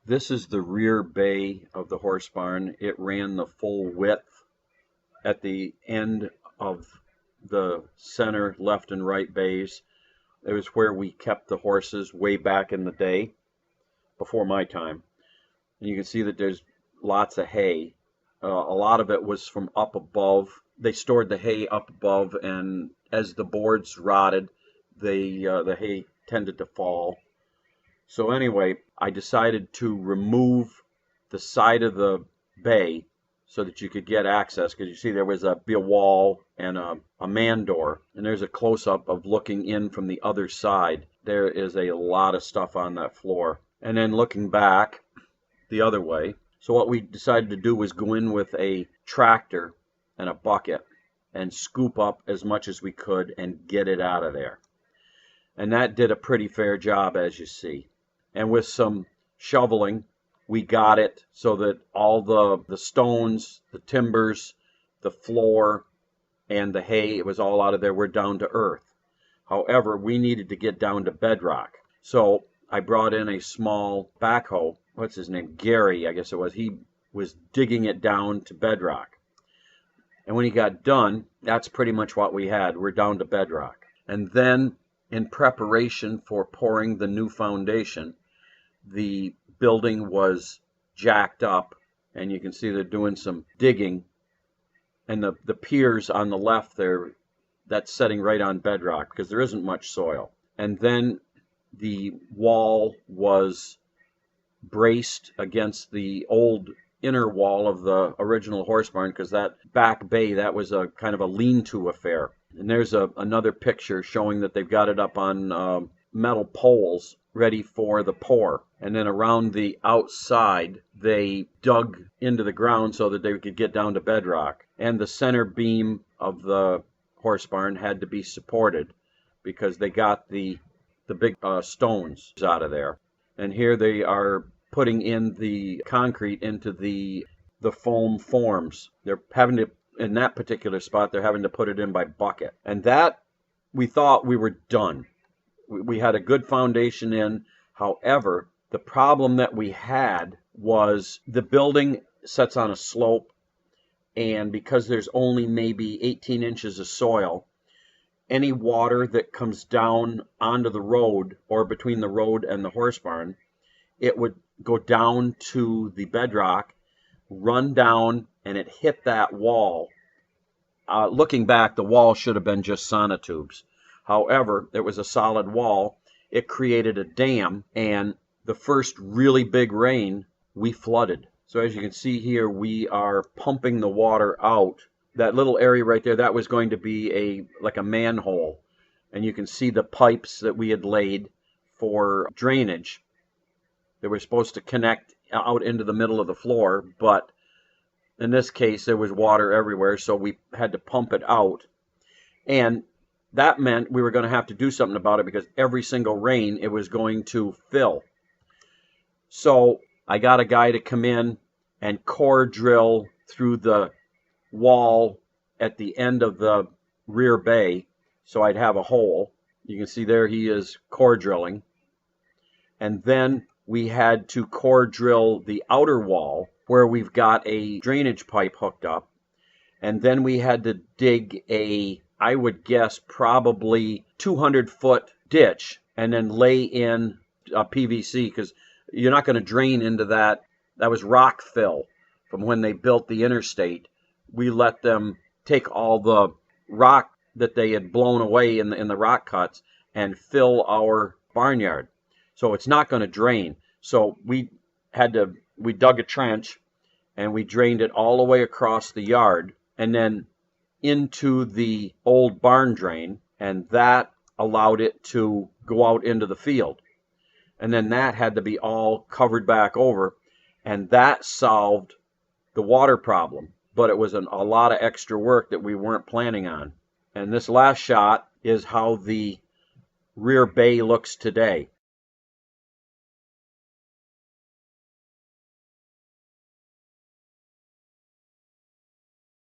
This is the rear bay of the horse barn. It ran the full width. At the end of the center left and right bays, it was where we kept the horses way back in the day, before my time. And you can see that there's lots of hay. A lot of it was from up above. They stored the hay up above, and as the boards rotted, the hay tended to fall. So anyway, I decided to remove the side of the bay so that you could get access, because you see there was be a wall and a man door, and there's a close-up of looking in from the other side. There is a lot of stuff on that floor. And then looking back the other way. So what we decided to do was go in with a tractor and a bucket and scoop up as much as we could and get it out of there. And that did a pretty fair job, as you see. And with some shoveling, we got it so that all the stones, the timbers, the floor, and the hay, it was all out of there. We're down to earth. However, we needed to get down to bedrock. So I brought in a small backhoe. What's his name? Gary, I guess it was. He was digging it down to bedrock. And when he got done, that's pretty much what we had. We're down to bedrock. And then, in preparation for pouring the new foundation, the building was jacked up, and you can see they're doing some digging. And the piers on the left there, that's setting right on bedrock because there isn't much soil. And then the wall was braced against the old inner wall of the original horse barn, because that back bay, that was a kind of a lean-to affair. And there's another picture showing that they've got it up on metal poles ready for the pour. And then around the outside, they dug into the ground so that they could get down to bedrock. And the center beam of the horse barn had to be supported because they got the big stones out of there. And here they are putting in the concrete into the foam forms. They're having to, in that particular spot, they're having to put it in by bucket. And that, we thought we were done. We had a good foundation in. However, the problem that we had was the building sits on a slope, and because there's only maybe 18 inches of soil, any water that comes down onto the road or between the road and the horse barn, it would go down to the bedrock, run down, and it hit that wall. Looking back, the wall should have been just sonotubes. However, it was a solid wall. It created a dam, and the first really big rain, we flooded. So as you can see here, we are pumping the water out. That little area right there, that was going to be like a manhole. And you can see the pipes that we had laid for drainage. They were supposed to connect out into the middle of the floor, but in this case, there was water everywhere, so we had to pump it out. And that meant we were going to have to do something about it, because every single rain, it was going to fill. So I got a guy to come in and core drill through the wall at the end of the rear bay, so I'd have a hole. You can see there he is core drilling. And then we had to core drill the outer wall where we've got a drainage pipe hooked up. And then we had to dig I would guess, probably 200-foot ditch, and then lay in a PVC, because you're not going to drain into that. That was rock fill from when they built the interstate. We let them take all the rock that they had blown away in the rock cuts and fill our barnyard. So it's not going to drain. So we dug a trench, and we drained it all the way across the yard, and then into the old barn drain, and that allowed it to go out into the field. And then that had to be all covered back over, and that solved the water problem. But it was a lot of extra work that we weren't planning on. And this last shot is how the rear bay looks today.